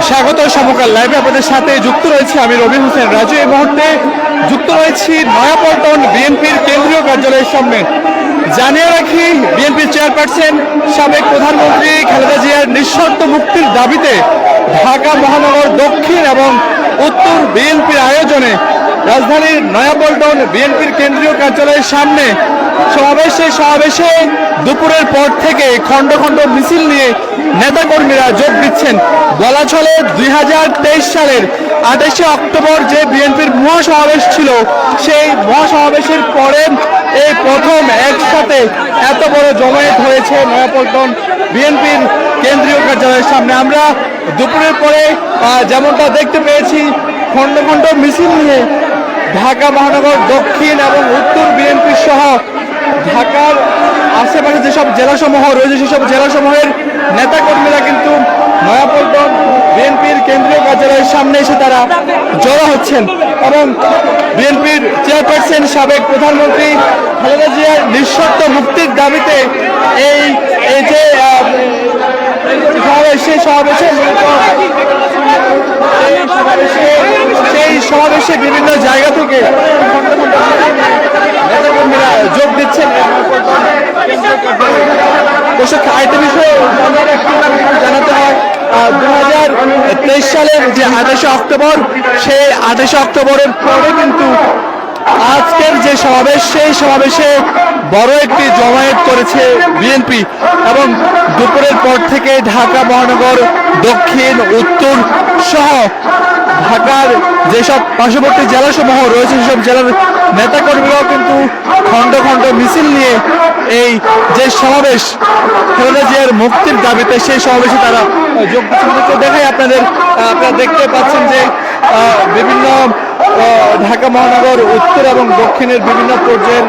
স্বাগত সমকাল লাইভে আপনাদের সাথে যুক্ত রয়েছে আমি রবি হোসেন রাজু। এই মুহূর্তে যুক্ত রয়েছি নয়াপল্টন বিএনপির কেন্দ্রীয় কার্যালয়ের সামনে। জানিয়ে রাখি, বিএনপির চেয়ারপারসন সাবেক প্রধানমন্ত্রী খালেদা জিয়ার নিঃশর্ত মুক্তির দাবিতে ঢাকা মহানগর দক্ষিণ এবং উত্তর বিএনপির আয়োজনে রাজধানীর নয়াপল্টন বিএনপির কেন্দ্রীয় কার্যালয়ের সামনে সমাবেশে দুপুরের পর থেকে খণ্ড খণ্ড মিছিল নিয়ে নেতাকর্মীরা যোগ দিচ্ছেন। বলা চলে 2023 সালের 28শে অক্টোবর যে বিএনপির মহাসমাবেশ ছিল, সেই মহাসমাবেশের পরে এই প্রথম একসাথে এত বড় জমায়েত হয়েছে নয়াপল্টন বিএনপির কেন্দ্রীয় কার্যালয়ের সামনে। আমরা দুপুরের পরে যেমনটা দেখতে পেয়েছি, খণ্ড খণ্ড মিছিল নিয়ে ঢাকা মহানগর দক্ষিণ এবং উত্তর বিএনপি সহ ঢাকার আশেপাশে যেসব জেলাসমূহ রয়েছে সেসব জেলাসমূহের নেতাকর্মীরা কিন্তু নয়াপল্টন বিএনপির কেন্দ্রীয় কার্যালয়ের সামনে এসে তারা জড়ো হচ্ছেন এবং বিএনপির চেয়ারপারসন সাবেক প্রধানমন্ত্রী খালেদা জিয়ার নিঃশর্ত মুক্তির দাবিতে এই যে সেই সমাবেশে বিভিন্ন জায়গা থেকে নেতাকর্মীরা যোগ দিচ্ছেন। আরেকটা বিষয়ে জানাতে হয়, 2023 সালের যে 28শে অক্টোবর, সেই 28শে অক্টোবরের পরে কিন্তু আজকের যে সমাবেশ, সেই সমাবেশে বড় একটি জমায়েত করেছে বিএনপি এবং দুপুরের পর থেকে ঢাকা মহানগর দক্ষিণ উত্তর সহ ঢাকার যেসব পার্শ্ববর্তী জেলাসমূহ রয়েছে সেসব জেলার নেতাকর্মীরাও কিন্তু খণ্ড খণ্ড মিছিল নিয়ে এই যে সমাবেশ খালেদা জিয়ার মুক্তির দাবিতে সেই সমাবেশে তারা যোগ দিচ্ছেন। দেখাই আপনারা দেখতে পাচ্ছেন যে বিভিন্ন ঢাকা মহানগর উত্তর এবং দক্ষিণের বিভিন্ন পর্যায়ের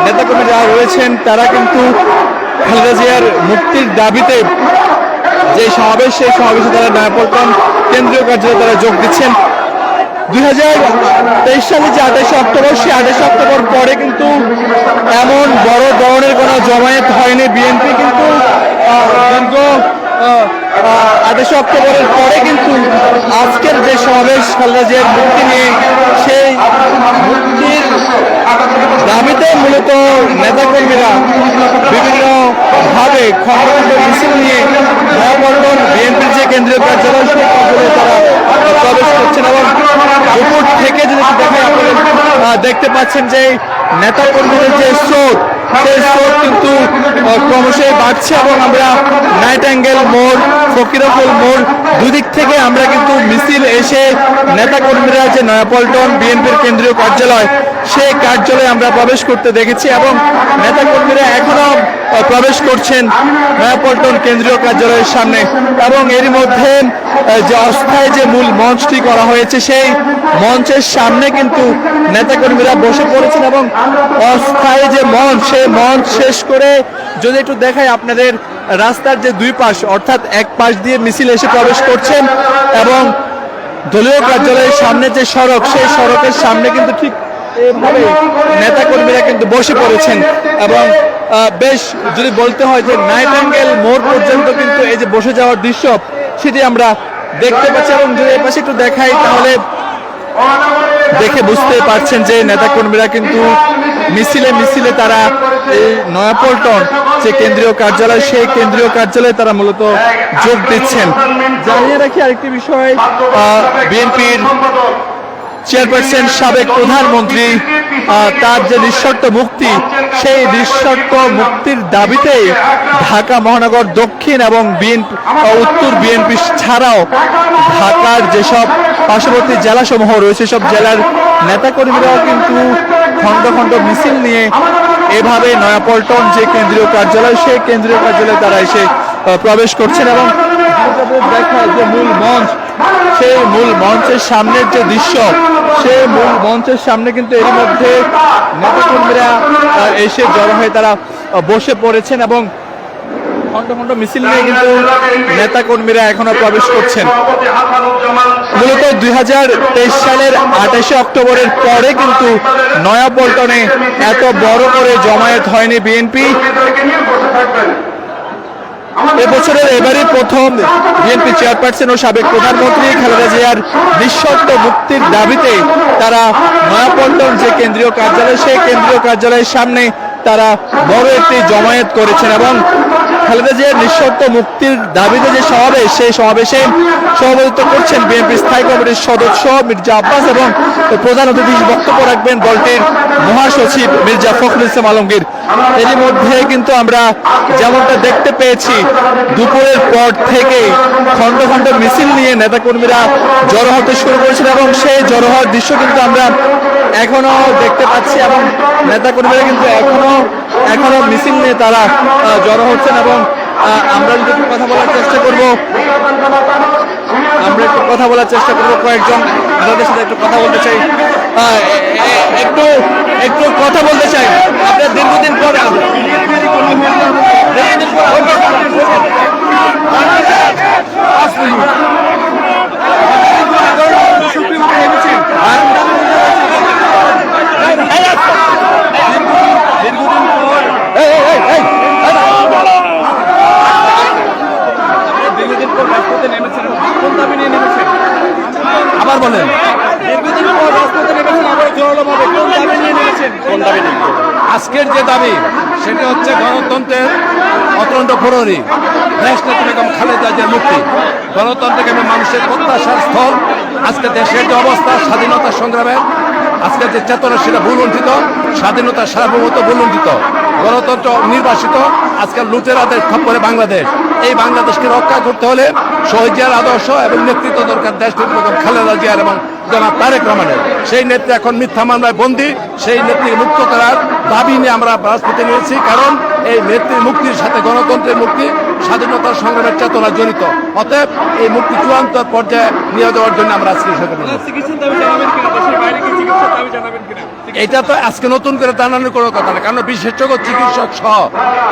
নেতাকর্মীরা রয়েছেন, তারা কিন্তু খালেদা জিয়ার মুক্তির দাবিতে যে সমাবেশ, সেই সমাবেশে তারা নয়াপল্টন কেন্দ্রীয় কার্যালয়ে তারা যোগ দিচ্ছেন। 2023 সালে যে 28শে অক্টোবর, সেই 28শে অক্টোবর পরে কিন্তু এমন বড় ধরনের কোনো জমায়েত হয়নি। বিএনপি কিন্তু দীর্ঘ 28শে অক্টোবরের পরে কিন্তু আজকের যে সমাবেশ খালেদা জিয়ার মুক্তি নিয়ে, সেই মুক্তির দাবিতে মূলত নেতাকর্মীরা বিভিন্নভাবে খণ্ড খণ্ড মিছিল নিয়ে নয়াপল্টন বিএনপির যে কেন্দ্রীয় কার্যালয়, সেই কার্যালয়ে তারা প্রবেশ করছেন এবং উপর থেকে যদি দেখায় আপনারা দেখতে পাচ্ছেন যে নেতাকর্মীদের যে স্রোত, সেই স্রোত কিন্তু ক্রমশই বাড়ছে এবং আমরা নাইট অ্যাঙ্গেল মোড়, ফকিরাপুল মোড় দুদিক থেকে আমরা কিন্তু মিছিল এসে নেতাকর্মীরা যে নয়াপল্টন বিএনপির কেন্দ্রীয় কার্যালয়, সেই কার্যালয়ে আমরা প্রবেশ করতে দেখেছি এবং নেতাকর্মীরা এখনো প্রবেশ করছেন নয়াপল্টন কেন্দ্রীয় কার্যালয়ের সামনে এবং এর মধ্যে যে অস্থায়ী যে মূল মঞ্চটি করা হয়েছে, সেই মঞ্চের সামনে কিন্তু নেতাকর্মীরা বসে পড়েছেন এবং অস্থায়ী যে মঞ্চ, সেই মঞ্চ শেষ করে যদি একটু দেখাই আপনাদের, রাস্তার যে দুই পাশ, অর্থাৎ এক পাশ দিয়ে মিছিল এসে প্রবেশ করছেন এবং দলীয় কার্যালয়ের সামনে যে সড়ক, সেই সড়কের সামনে কিন্তু ঠিক এইভাবে নেতাকর্মীরা কিন্তু বসে পড়েছেন এবং বেশ যদি বলতে হয় যে নাইট অ্যাঙ্গেল মোড় পর্যন্ত কিন্তু এই যে বসে যাওয়ার দৃশ্য, সেটি আমরা দেখতে পাচ্ছি এবং যদি এই পাশে একটু দেখাই তাহলে দেখে বুঝতে পারছেন যে নেতাকর্মীরা কিন্তু মিছিলে তারা এই নয়াপল্টন যে কেন্দ্রীয় কার্যালয়, সেই কেন্দ্রীয় কার্যালয়ে তারা মূলত যোগ দিচ্ছেন। জানিয়ে রাখি আরেকটি বিষয়, বিএনপির চেয়ারপারসন সাবেক প্রধানমন্ত্রী তার যে নিঃশর্ত মুক্তি, সেই নিঃশর্ত মুক্তির দাবিতে ঢাকা মহানগর দক্ষিণ এবং উত্তর বিএনপি ছাড়াও ঢাকার যেসব পার্শ্ববর্তী জেলাসমূহ রয়েছে, সব জেলার নেতাকর্মীরাও কিন্তু খণ্ড খণ্ড মিছিল নিয়ে এভাবে নয়াপল্টন যে কেন্দ্রীয় কার্যালয়, সেই কেন্দ্রীয় কার্যালয়ে তারা এসে প্রবেশ করছেন এবং দেখায় যে মূল মঞ্চ, সেই মূল মঞ্চের সামনের যে দৃশ্য, সেই মূল মঞ্চের সামনে কিন্তু এর মধ্যে নেতাকর্মীরা এসে জড়ো হয়ে তারা বসে পড়েছেন এবং খণ্ড খণ্ড মিছিল নিয়ে কিন্তু নেতাকর্মীরা এখনো প্রবেশ করছেন। মূলত 2023 সালের 28শে অক্টোবরের পরে কিন্তু নয়াপল্টনে এত বড় করে জমায়েত হয়নি বিএনপি। এবছরের এবারই প্রথম বিএনপি চেয়ারপারসন ও সাবেক প্রধানমন্ত্রী খালেদা জিয়ার নিঃশর্ত মুক্তির দাবিতে তারা নয়াপল্টন যে কেন্দ্রীয় কার্যালয়, সেই কেন্দ্রীয় কার্যালয়ের সামনে তারা বড় একটি জমায়েত করেছেন এবং খালেদা জিয়ার নিঃশর্ত মুক্তির দাবিতে যে সমাবেশ, সেই সমাবেশে সভাপতিত্ব করছেন বিএনপি স্থায়ী কমিটির সদস্য মির্জা আব্বাস এবং প্রধান অতিথি বক্তব্য রাখবেন দলটির মহাসচিব মির্জা ফখরুল ইসলাম আলমগীর। এরই মধ্যে কিন্তু আমরা যেমনটা দেখতে পেয়েছি, দুপুরের পর থেকে খন্ড খন্ড মিছিল নিয়ে নেতাকর্মীরা জড়ো হতে শুরু করেছেন এবং সেই জড়ো হওয়ার দৃশ্য কিন্তু আমরা এখনো দেখতে পাচ্ছি এবং নেতাকর্মীরা কিন্তু এখনো মিছিল নিয়ে তারা জড়ো হচ্ছেন এবং আমরা যদি একটু কথা বলার চেষ্টা করব, কয়েকজন নেতাদের সাথে একটু কথা বলতে চাই। একটু কথা বলতে চাই। আপনার দীর্ঘদিন পর আবার বলেন, আজকের যে দাবি সেটা হচ্ছে গণতন্ত্রের অত্যন্ত প্রহরী দেশ নেত্রী বেগম খালেদা জিয়ার মুক্তি। গণতন্ত্রকে মানুষের প্রত্যাশার স্থল। আজকে দেশের যে অবস্থা, স্বাধীনতা সংগ্রামের আজকে যে চেতনা সেটা ভুলুণ্ঠিত, স্বাধীনতার সার্বভৌমত্ব ভুলুণ্ঠিত, গণতন্ত্র নির্বাসিত। আজকাল লুটেরাদের খপ্পরে বাংলাদেশ, এই বাংলাদেশকে রক্ষা করতে হলে শহীদ জিয়ার আদর্শ এবং নেতৃত্ব দরকার দেশ নেত্রী বেগম খালেদা জিয়ার এবং জনাব তারেক রহমানের। সেই নেত্রী এখন মিথ্যা মামলায় বন্দী, সেই নেত্রী মুক্ত করার দাবি নিয়ে আমরা রাজপথে নিয়েছি। কারণ এই নেত্রীর মুক্তির সাথে গণতন্ত্রের মুক্তি, স্বাধীনতার সংগ্রামের চেতনা জড়িত। অতএব এই মুক্তি চূড়ান্ত পর্যায়ে নিয়ে যাওয়ার জন্য আমরা আজকে এটা তো আজকে নতুন করে জানানোর কোনো কথা না, কারণ বিশেষজ্ঞ চিকিৎসক সহ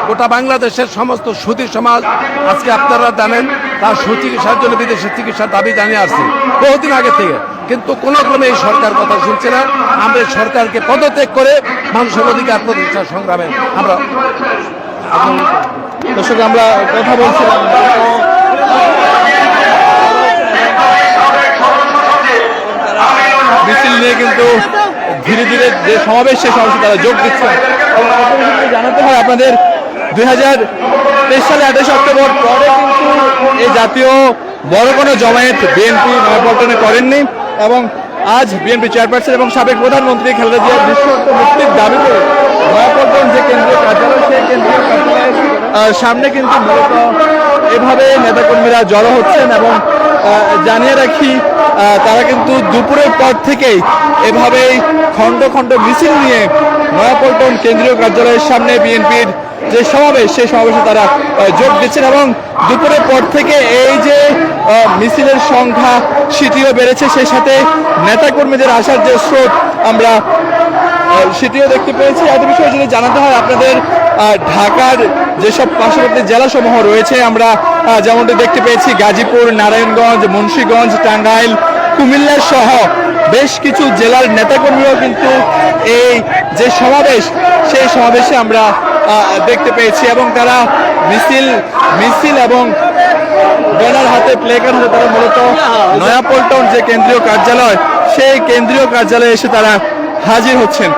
গোটা বাংলাদেশের সমস্ত সুধী সমাজ আজকে আপনারা জানেন তার সুচিকিৎসার জন্য বিদেশের চিকিৎসার দাবি জানিয়ে আসছি বহুদিন আগে থেকে, কিন্তু কোনো ক্রমে এই সরকার কথা শুনছে না। আমরা সরকারকে পদত্যাগ করে মানুষের অধিকার প্রতিষ্ঠার সংগ্রামে আমরা দর্শক আমরা কথা বলছিলাম। মিছিল নিয়ে কিন্তু ধীরে ধীরে যে সমাবেশ, সে সমাবেশে তারা যোগ দিচ্ছেন। জানাতে হয় আপনাদের 2023 সালে 28 অক্টোবর পরে কিন্তু এই জাতীয় বড় কোনো জমায়েত বিএনপি নয়াপল্টনে করেননি এবং আজ বিএনপি চেয়ারপারসন এবং সাবেক প্রধানমন্ত্রী খালেদা জিয়ার নিঃশর্ত মুক্তির দাবিতে নয়াপল্টন যে কেন্দ্রীয় কার্যালয়, সেই কেন্দ্রীয় কার্যালয়ের সামনে কিন্তু মূলত এভাবে নেতাকর্মীরা জড়ো হচ্ছেন এবং জানিয়ে রাখি তারা কিন্তু দুপুরের পর থেকেই এভাবেই খন্ড খন্ড মিছিল নিয়ে নয়াপল্টন কেন্দ্রীয় কার্যালয়ের সামনে বিএনপির যে সমাবেশ, সেই সমাবেশে তারা যোগ দিচ্ছেন এবং দুপুরের পর থেকে এই যে মিছিলের সংখ্যা সেটিও বেড়েছে, সেই সাথে নেতাকর্মীদের আসার যে স্রোত আমরা সেটিও দেখতে পেয়েছি। একটা বিষয় যদি জানাতে হয় আপনাদের, ঢাকার যেসব পার্শ্ববর্তী জেলাসমূহ রয়েছে আমরা যেমনটি দেখতে পেয়েছি গাজীপুর, নারায়ণগঞ্জ, মুন্সিগঞ্জ, টাঙ্গাইল, কুমিল্লা সহ বেশ কিছু জেলার নেতাকর্মীরাও কিন্তু এই যে সমাবেশ, সেই সমাবেশে আমরা দেখতে পেয়েছি এবং তারা মিছিল এবং ব্যানার হাতে, প্লেকার্ড হাতে তারা মূলত নয়াপল্টন যে কেন্দ্রীয় কার্যালয়, সেই কেন্দ্রীয় কার্যালয়ে এসে তারা হাজির হচ্ছেন।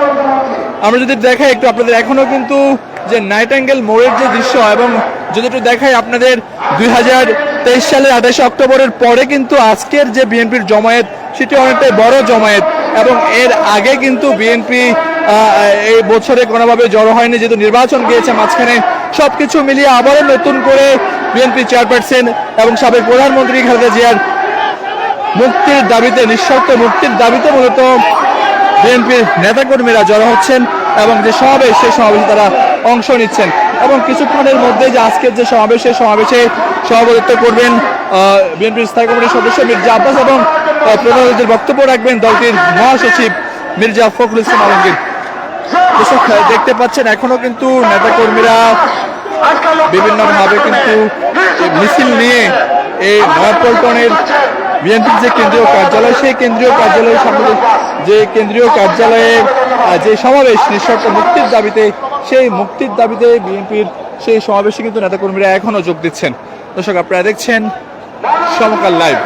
আমরা যদি দেখাই একটু আপনাদের, এখনো কিন্তু যে নাইটাঙ্গেল মোড়ের যে দৃশ্য এবং যদি একটু দেখাই আপনাদের 2023 সালের 28 অক্টোবরের পরে কিন্তু আজকের যে বিএনপির জমায়েত, সেটি অনেকটাই বড় জমায়েত এবং এর আগে কিন্তু বিএনপি এই বছরে কোনোভাবে জড়ো হয়নি, যেহেতু নির্বাচন গিয়েছে মাঝখানে। সবকিছু মিলিয়ে আবারও নতুন করে বিএনপি চেয়ারপারসন এবং সাবেক প্রধানমন্ত্রী খালেদা জিয়ার মুক্তির দাবিতে, নিঃশর্ত মুক্তির দাবিতে মূলত বিএনপির নেতাকর্মীরা জড়ো হচ্ছেন এবং যে সমাবেশ, সেই সমাবেশে তারা অংশ নিচ্ছেন এবং কিছুক্ষণের মধ্যে যে আজকের যে সমাবেশ, সেই সমাবেশে সভাপতিত্ব করবেন বিএনপির স্থায়ী কমিটির সদস্য মির্জা আব্বাস এবং প্রধান অতিথির বক্তব্য রাখবেন দলটির মহাসচিব মির্জা ফখরুল ইসলাম আলমগীর। দর্শক দেখতে পাচ্ছেন এখনো কিন্তু নেতাকর্মীরা বিভিন্নভাবে কিন্তু মিছিল নিয়ে এই নয়াপল্টনের বিএনপির যে কেন্দ্রীয় কার্যালয়, সেই কেন্দ্রীয় কার্যালয়ের সামনে যে কেন্দ্রীয় কার্যালয়ে যে সমাবেশ নিঃশর্ত মুক্তির দাবিতে, সেই মুক্তির দাবিতে বিএনপির সেই সমাবেশে কিন্তু নেতাকর্মীরা এখনো যোগ দিচ্ছেন। দর্শক, আপনারা দেখছেন সমকাল লাইভ।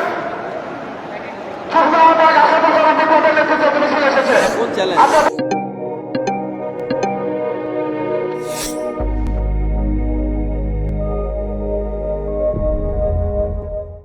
কোন চ্যালেঞ্জ